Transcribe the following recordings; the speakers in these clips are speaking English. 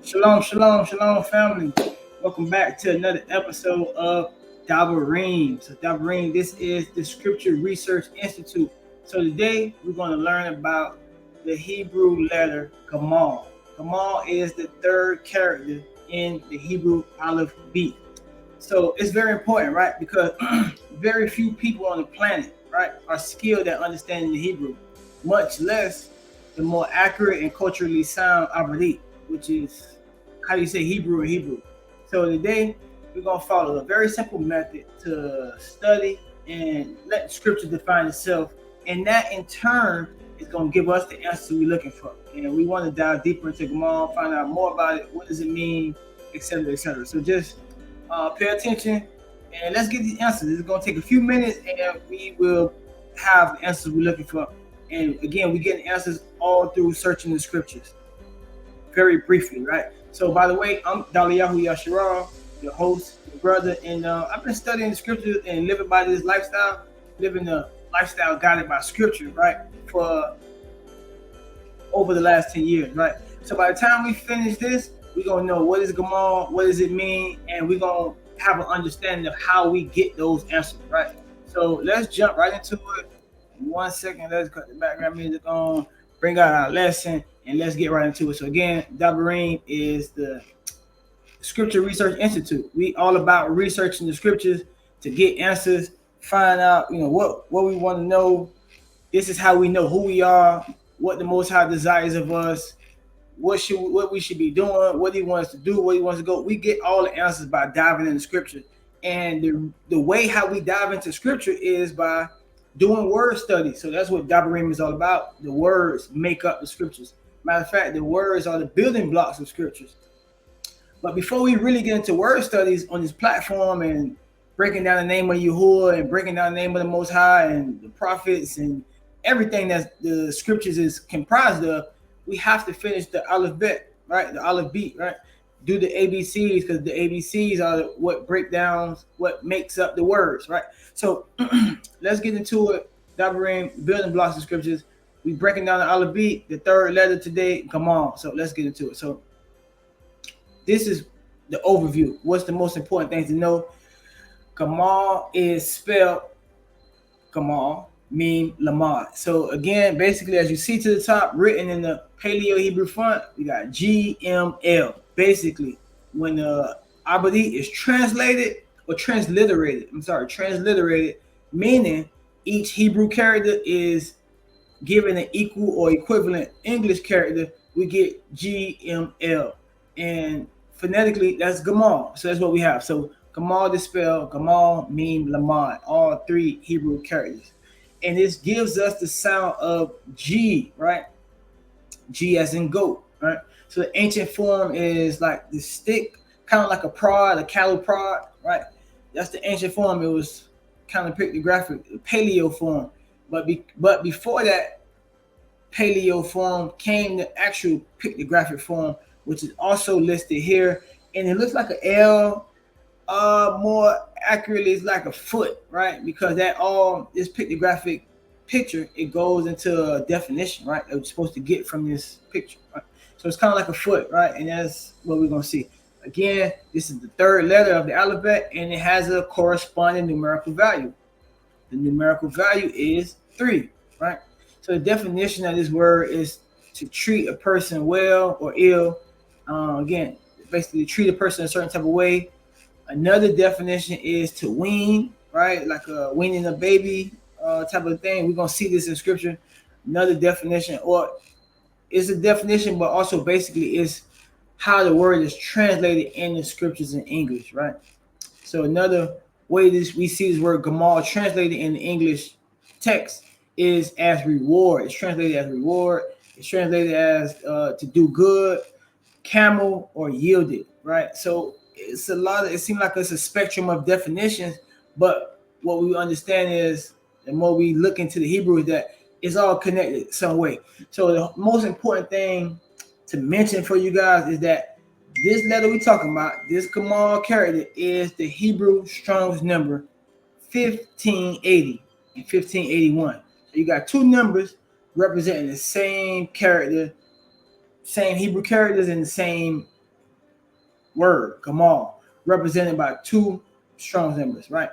Shalom, shalom, shalom, family. Welcome back to another episode of Dabarym. So, Dabarym, this is the Scripture Research Institute. So, today we're going to learn about the Hebrew letter Gamal. Gamal is the third character in the Hebrew alphabet. So, it's very important, right? Because very few people on the planet, right, are skilled at understanding the Hebrew, much less the more accurate and culturally sound alphabet, which is how do you say Hebrew in Hebrew. So today we're gonna follow a very simple method to study and let Scripture define itself, and that in turn is gonna give us the answer we're looking for. And we want to dive deeper into Gamal, find out more about it. What does it mean, etc., etc. So just pay attention and let's get these answers. It's gonna take a few minutes, and we will have the answers we're looking for. And again, we get answers all through searching the Scriptures. Very briefly, right? So, by the way, I'm LivingForYahuah, your host, your brother, and I've been studying the Scriptures and living by this lifestyle, living a lifestyle guided by Scripture, right, for over the last 10 years, right? So, by the time we finish this, we're gonna know what is Gamal, what does it mean, and we're gonna have an understanding of how we get those answers, right? So, let's jump right into it. 1 second, let's cut the background music on, bring out our lesson, and let's get right into it. So again, Dabarym is the Scripture Research Institute. We all about researching the Scriptures to get answers, find out, what we want to know. This is how we know who we are, what the Most High desires of us, what we should be doing, what He wants to do, where He wants to go. We get all the answers by diving into Scripture, and the way how we dive into Scripture is by doing word study. So that's what Dabarym is all about. The words make up the Scriptures. Matter of fact, the words are the building blocks of Scriptures. But before we really get into word studies on this platform and breaking down the name of Yahuwah and breaking down the name of the Most High and the prophets and everything that the Scriptures is comprised of, we have to finish the alphabet, right? The alphabet, right? Do the ABCs, because the ABCs are what break down, what makes up the words, right? So let's get into it. Dabarym, building blocks of Scriptures. We breaking down the alphabet, the third letter today. Come on, so let's get into it. So this is the overview. What's the most important thing to know? Gamal is spelled Gamal, mean Lamad. So again, basically, as you see to the top, written in the Paleo Hebrew font, we got GML. Basically, when the alphabet is translated or transliterated, meaning each Hebrew character is given an equal or equivalent English character, we get GML. And phonetically, that's Gamal. So that's what we have. So Gamal is spelled Gamal, Meme, Lamad, all three Hebrew characters. And this gives us the sound of G, right? G as in goat, right? So the ancient form is like the stick, kind of like a prod, a cattle prod, right? That's the ancient form. It was kind of pictographic, the paleo form. But before that paleo form came the actual pictographic form, which is also listed here. And it looks like an L. More accurately, it's like a foot, right? Because this pictographic picture, it goes into a definition, right? That we're supposed to get from this picture, right? So it's kind of like a foot, right? And that's what we're going to see. Again, this is the third letter of the alphabet, and it has a corresponding numerical value. The numerical value is 3, right? So the definition of this word is to treat a person well or ill. Again, basically treat a person a certain type of way. Another definition is to wean, right? Like weaning a baby type of thing. We're going to see this in Scripture. Another definition, or it's a definition, but also basically is how the word is translated in the Scriptures in English, right? So another way we see this word Gamal translated in the English text is as reward. It's translated as reward. It's translated as to do good, camel, or yielded, right? So it seems like it's a spectrum of definitions, but what we understand is, the more we look into the Hebrew, is that it's all connected some way. So the most important thing to mention for you guys is that this letter we're talking about, this Gamal character, is the Hebrew Strong's number 1580 and 1581. So you got two numbers representing the same character, same Hebrew characters, and the same word, Gamal, represented by 2 Strong's numbers, right?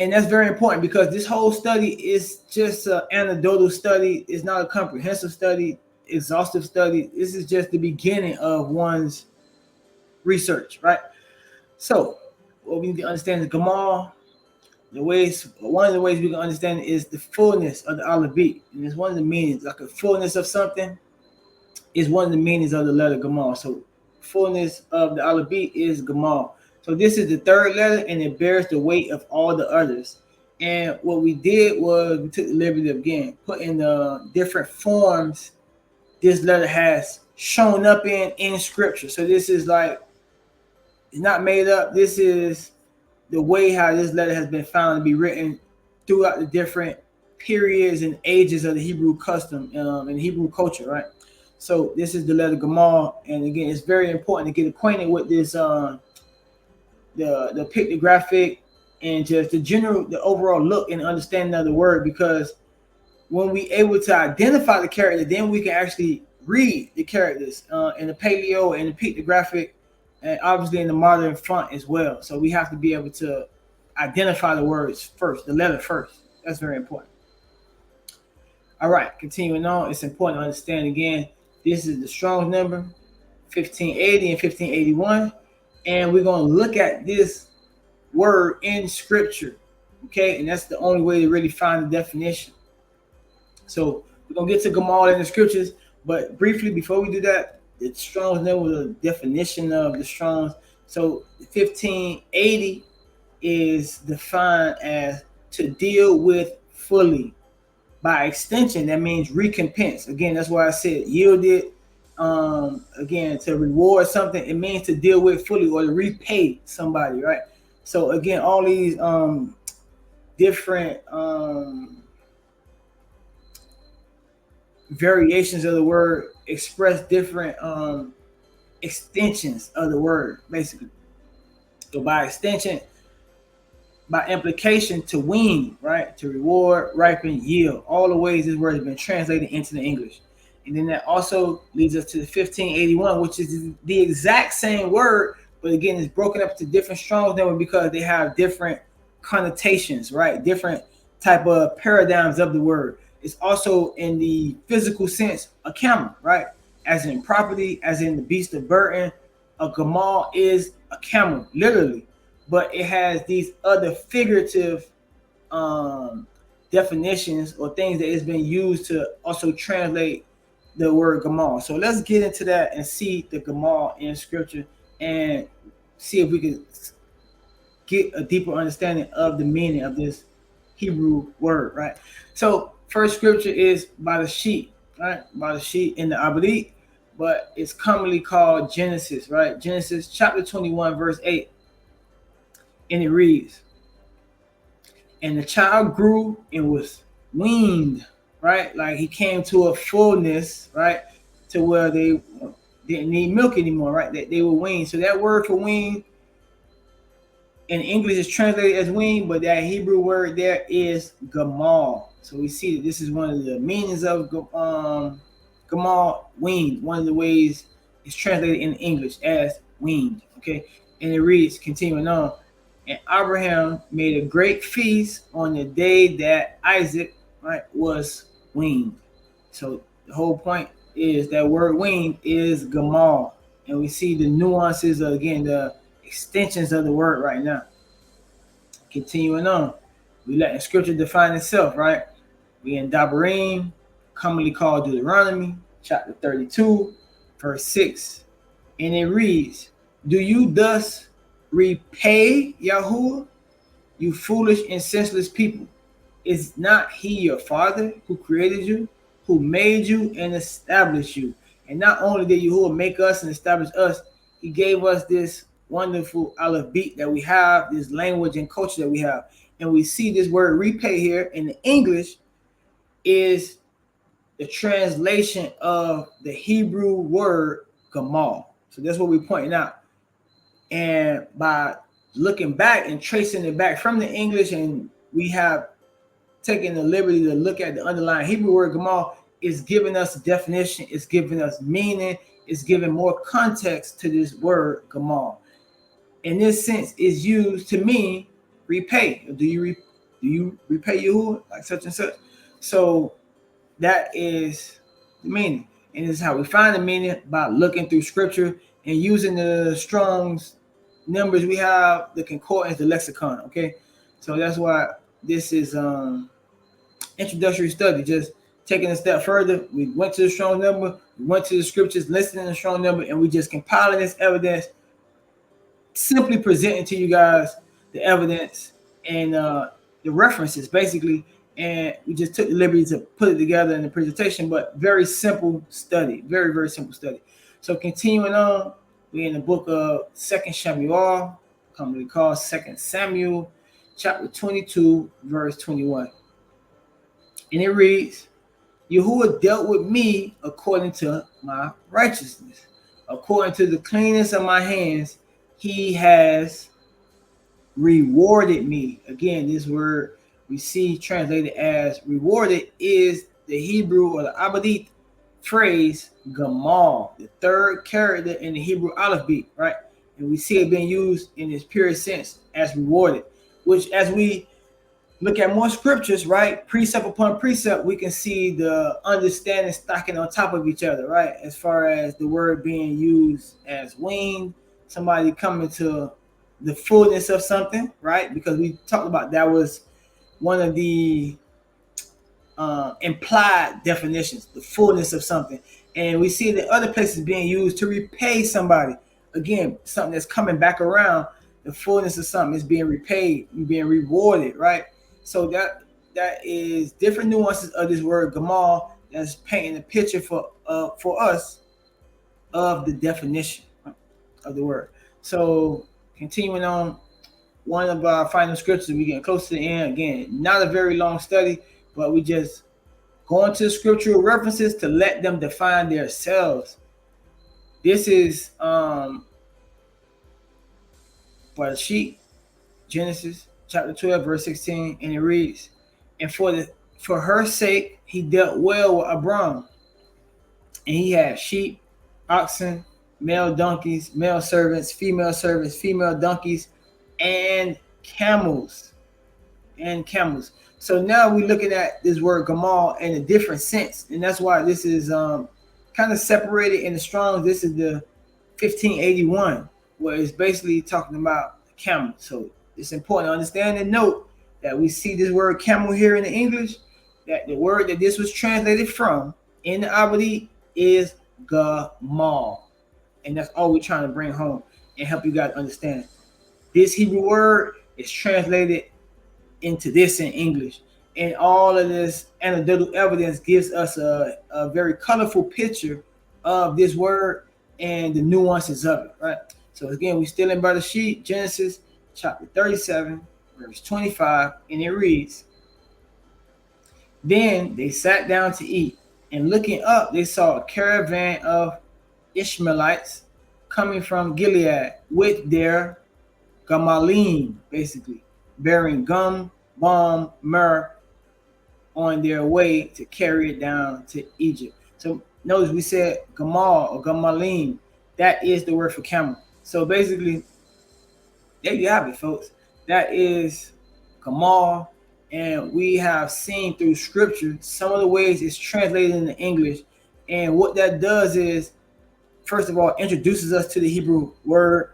And that's very important because this whole study is just an anecdotal study. It's not a comprehensive study, exhaustive study. This is just the beginning of one's research, right? So what we need to understand is Gamal. One of the ways we can understand it is the fullness of the alphabet, and it's one of the meanings. Like a fullness of something is one of the meanings of the letter Gamal. So fullness of the alphabet is Gamal. So this is the 3rd letter, and it bears the weight of all the others. And what we did was we took the liberty of, again, putting the different forms this letter has shown up in scripture. So this is like, it's not made up. This is the way how this letter has been found to be written throughout the different periods and ages of the Hebrew custom and Hebrew culture, right? So this is the letter Gamal, and again, it's very important to get acquainted with this, the pictographic and just the overall look and understanding of the word, because when we able to identify the character, then we can actually read the characters in the paleo and the pictographic, and obviously in the modern font as well. So we have to be able to identify the words first, the letter first. That's very important. All right, continuing on, it's important to understand again, this is the Strong's number, 1580 and 1581. And we're going to look at this word in scripture, okay? And that's the only way to really find the definition. So we're going to get to Gamal in the scriptures, but briefly, before we do that, the Strong's number, the definition of the Strong's. So 1580 is defined as to deal with fully. By extension, that means recompense. Again, that's why I said yielded. Again, to reward something, it means to deal with fully or to repay somebody, right? So again, all these different variations of the word express different extensions of the word, basically. So by extension, by implication, to wean, right? To reward, ripen, yield. All the ways this word has been translated into the English. And then that also leads us to the 1581, which is the exact same word, but again, it's broken up to different Strong's number because they have different connotations, right? Different type of paradigms of the word. It's also in the physical sense, a camel, right? As in property, as in the beast of burden, a Gamal is a camel, literally. But it has these other figurative definitions or things that it's been used to also translate the word Gamal. So let's get into that and see the Gamal in scripture and see if we can get a deeper understanding of the meaning of this Hebrew word, right? So first scripture is by the sheet, right? By the sheet in the Abrit, but it's commonly called Genesis, right? Genesis chapter 21, verse 8. And it reads, and the child grew and was weaned, right? Like he came to a fullness, right? To where they didn't need milk anymore, right? That they were weaned. So that word for wean in English is translated as wean, but that Hebrew word there is Gamal. So we see that this is one of the meanings of Gamal, weaned. One of the ways it's translated in English as weaned, okay? And it reads, continuing on, and Abraham made a great feast on the day that Isaac, right, was weaned. So the whole point is that word weaned is Gamal. And we see the nuances of, again, the extensions of the word right now. Continuing on, we let the scripture define itself, right? We in Dabarym, commonly called Deuteronomy, chapter 32, verse 6. And it reads, do you thus repay Yahuwah, you foolish and senseless people? Is not he your father who created you, who made you and established you? And not only did Yahuwah make us and establish us, he gave us this wonderful alphabet that we have, this language and culture that we have. And we see this word repay here in the English is the translation of the Hebrew word Gamal. So that's what we're pointing out. And by looking back and tracing it back from the English, and we have taken the liberty to look at the underlying Hebrew word Gamal, is giving us a definition, it's giving us meaning, is giving more context to this word Gamal. In this sense, is used to mean repay. Do you repay Yahuwah like such and such? So that is the meaning, and this is how we find the meaning by looking through scripture and using the Strong's numbers we have, the concordance, the lexicon. Okay, so that's why this is introductory study. Just taking a step further, we went to the Strong number, we went to the scriptures, listening to the Strong number, and we just compiling this evidence, simply presenting to you guys the evidence and the references, basically. And we just took the liberty to put it together in the presentation, but very simple study, very, very simple study. So continuing on, we're in the book of 2 Samuel, commonly called 2 Samuel, chapter 22, verse 21. And it reads, Yahuwah dealt with me according to my righteousness. According to the cleanness of my hands, he has rewarded me. Again, this word we see translated as rewarded is the Hebrew or the Abadith phrase Gamal, the third character in the Hebrew alphabet, right? And we see it being used in its pure sense as rewarded, which as we look at more scriptures, right, precept upon precept, we can see the understanding stacking on top of each other, right? As far as the word being used as weaned, somebody coming to the fullness of something, right? Because we talked about that was one of the implied definitions, the fullness of something. And we see the other places being used to repay somebody. Again, something that's coming back around, the fullness of something is being repaid, being rewarded, right? So that is different nuances of this word Gamal that's painting a picture for us of the definition of the word. So continuing on, one of our final scriptures, we getting close to the end. Again, not a very long study, but we just going to scriptural references to let them define themselves. This is for the sheep, Genesis chapter 12, verse 16, and it reads, and for her sake he dealt well with Abram, and he had sheep, oxen, male donkeys, male servants, female donkeys, and camels. So now we're looking at this word Gamal in a different sense, and that's why this is kind of separated in the Strong's. This is the 1581, where it's basically talking about camel. So it's important to understand and note that we see this word camel here in the English, that the word that this was translated from in the Abadi is Gamal. And that's all we're trying to bring home and help you guys understand. This Hebrew word is translated into this in English. And all of this anecdotal evidence gives us a very colorful picture of this word and the nuances of it, right? So again, we're still in Bereshit, Genesis chapter 37, verse 25, and it reads, then they sat down to eat, and looking up, they saw a caravan of Ishmaelites coming from Gilead with their Gamalim, basically, bearing gum, balm, myrrh on their way to carry it down to Egypt. So notice we said Gamal or Gamalim. That is the word for camel. So basically, there you have it, folks. That is Gamal. And we have seen through scripture some of the ways it's translated into English. And what that does is, first of all, introduces us to the Hebrew word.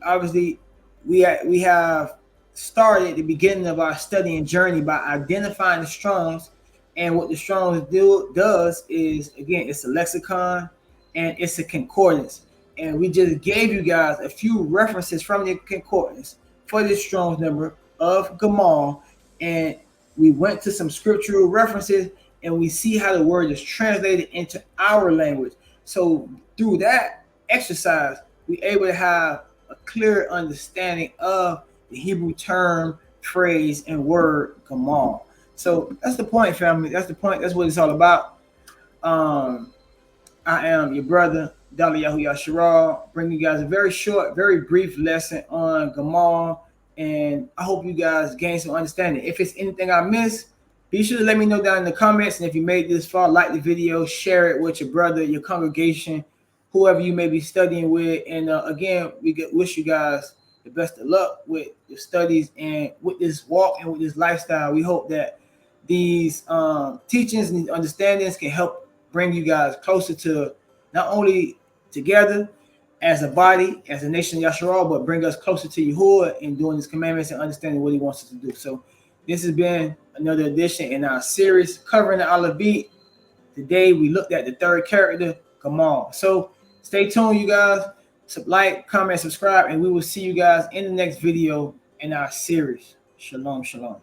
Obviously we have started the beginning of our study and journey by identifying the Strong's, and what the Strong's does is, again, it's a lexicon and it's a concordance. And we just gave you guys a few references from the concordance for this Strong's number of Gamal, and we went to some scriptural references, and we see how the word is translated into our language. So through that exercise, we're able to have a clear understanding of the Hebrew term, phrase, and word Gamal. So that's the point, family. That's the point. That's what it's all about. I am your brother, Dabarym Yahusha, bringing you guys a very short, very brief lesson on Gamal, and I hope you guys gain some understanding. If it's anything I missed, Be sure to let me know down in the comments, and if you made this far, like the video, share it with your brother, your congregation, whoever you may be studying with. And again, wish you guys the best of luck with your studies and with this walk and with this lifestyle. We hope that these teachings and these understandings can help bring you guys closer to not only together as a body, as a nation of Yahshua, but bring us closer to Yahuwah in doing his commandments and understanding what he wants us to do. So this has been another edition in our series covering the Aleph Beat. Today we looked at the third character, Gamal. So stay tuned, you guys. Like, comment, subscribe, and we will see you guys in the next video in our series. Shalom, shalom.